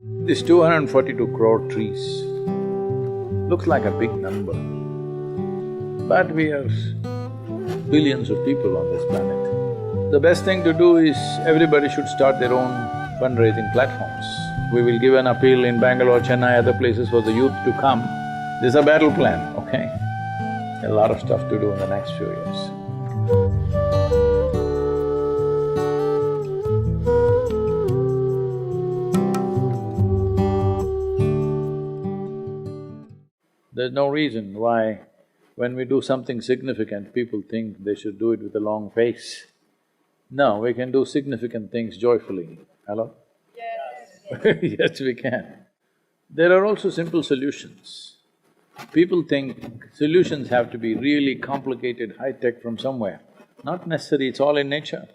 This 242 crore trees looks like a big number, but we are billions of people on this planet. The best thing to do is everybody should start their own fundraising platforms. We will give an appeal in Bangalore, Chennai, other places for the youth to come. This is a battle plan, okay? A lot of stuff to do in the next few years. There's no reason why when we do something significant, people think they should do it with a long face. No, we can do significant things joyfully. Hello? Yes. Yes, we can. There are also simple solutions. People think solutions have to be really complicated, high-tech from somewhere. Not necessary, it's all in nature.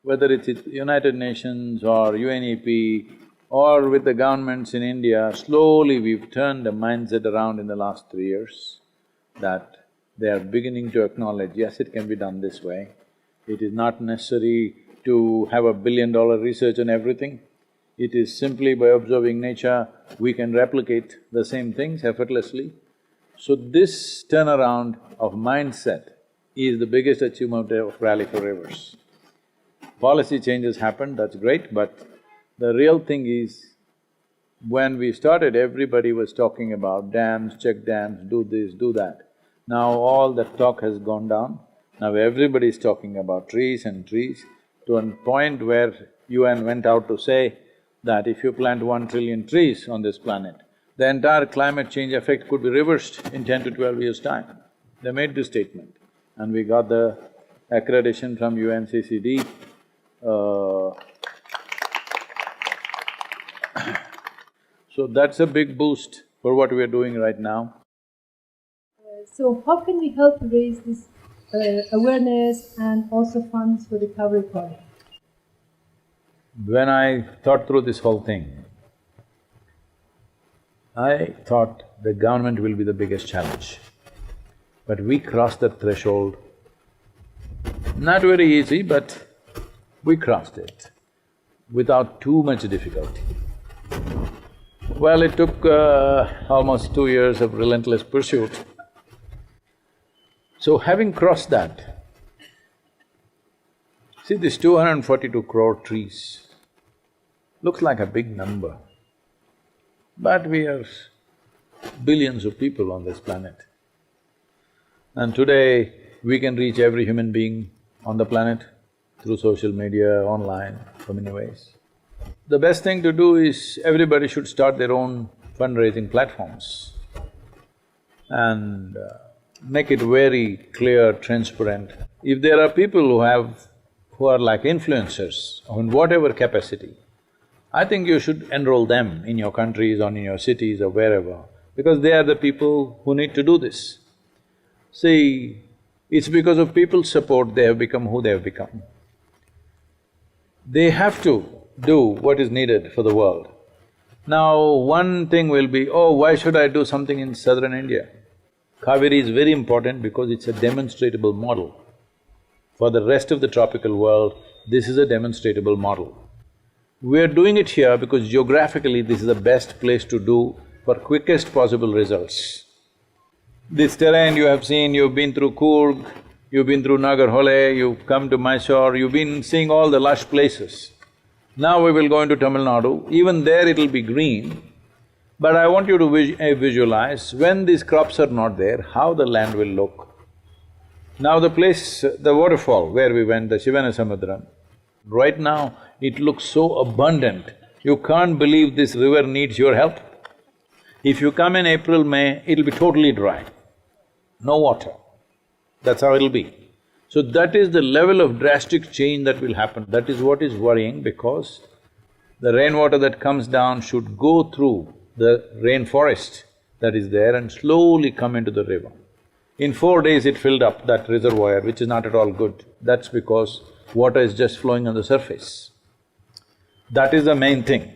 Whether it's United Nations or UNEP or with the governments in India, slowly we've turned the mindset around in the last 3 years that they are beginning to acknowledge, yes, it can be done this way. It is not necessary to have $1 billion research on everything. It is simply by observing nature, we can replicate the same things effortlessly. So this turnaround of mindset is the biggest achievement of Rally for Rivers. Policy changes happened, that's great, but the real thing is, when we started, everybody was talking about dams, check dams, do this, do that. Now all that talk has gone down. Now everybody is talking about trees and trees, to a point where UN went out to say that if you plant 1 trillion trees on this planet, the entire climate change effect could be reversed in 10 to 12 years' time. They made this statement and we got the accreditation from UNCCD. So that's a big boost for what we are doing right now. So how can we help raise this awareness and also funds for the Cauvery project? When I thought through this whole thing, I thought the government will be the biggest challenge. But we crossed that threshold. Not very easy, but we crossed it without too much difficulty. Well, it took almost 2 years of relentless pursuit. So having crossed that, see this 242 crore trees looks like a big number, but we are billions of people on this planet. And today, we can reach every human being on the planet through social media, online, so many ways. The best thing to do is everybody should start their own fundraising platforms and make it very clear, transparent. If there are people who are like influencers in whatever capacity, I think you should enroll them in your countries or in your cities or wherever, because they are the people who need to do this. See, it's because of people's support they have become who they have become. They have to do what is needed for the world. Now, one thing will be, oh, why should I do something in southern India? Cauvery is very important because it's a demonstrable model. For the rest of the tropical world, this is a demonstrable model. We're doing it here because geographically this is the best place to do for quickest possible results. This terrain you have seen, you've been through Coorg, you've been through Nagarhole, you've come to Mysore, you've been seeing all the lush places. Now we will go into Tamil Nadu, even there it'll be green, but I want you to visualize when these crops are not there, how the land will look. Now the place, the waterfall where we went, the Shivana Samudram, right now it looks so abundant, you can't believe this river needs your help. If you come in April, May, it'll be totally dry, no water. That's how it'll be. So that is the level of drastic change that will happen. That is what is worrying, because the rainwater that comes down should go through the rainforest that is there and slowly come into the river. In 4 days it filled up that reservoir, which is not at all good. That's because water is just flowing on the surface. That is the main thing.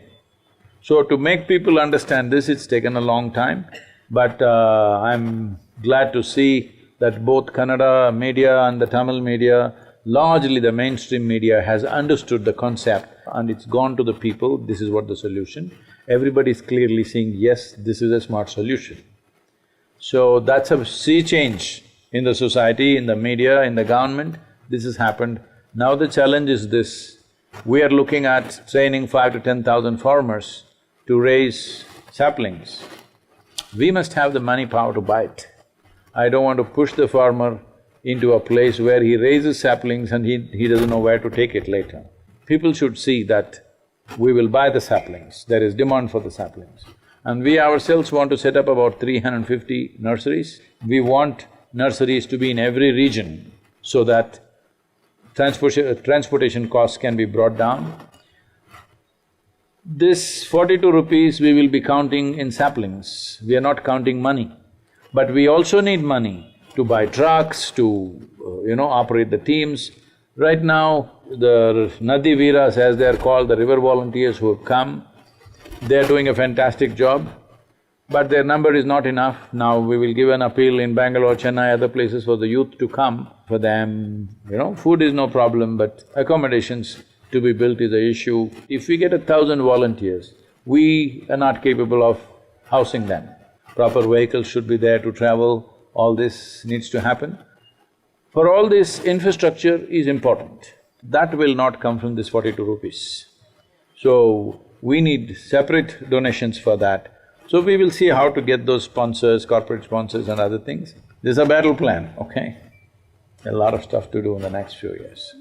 So to make people understand this, it's taken a long time, but I'm glad to see that both Kannada media and the Tamil media, largely the mainstream media has understood the concept and it's gone to the people, this is what the solution. everybody's clearly saying, yes, this is a smart solution. So that's a sea change in the society, in the media, in the government. This has happened. Now the challenge is this, we are looking at training 5 to 10,000 farmers to raise saplings. We must have the money power to buy it. I don't want to push the farmer into a place where he raises saplings and he doesn't know where to take it later. People should see that we will buy the saplings, there is demand for the saplings. And we ourselves want to set up about 350 nurseries. We want nurseries to be in every region so that transportation costs can be brought down. This 42 rupees we will be counting in saplings, we are not counting money. But we also need money to buy trucks, to operate the teams. Right now, the Nadi Veeras, as they are called, the river volunteers who have come, they are doing a fantastic job, but their number is not enough. Now we will give an appeal in Bangalore, Chennai, other places for the youth to come. For them, food is no problem, but accommodations to be built is the issue. If we get 1,000 volunteers, we are not capable of housing them. Proper vehicles should be there to travel, all this needs to happen. For all this, infrastructure is important. That will not come from this 42 rupees. So, we need separate donations for that. So we will see how to get those sponsors, corporate sponsors and other things. This is a battle plan, okay? A lot of stuff to do in the next few years.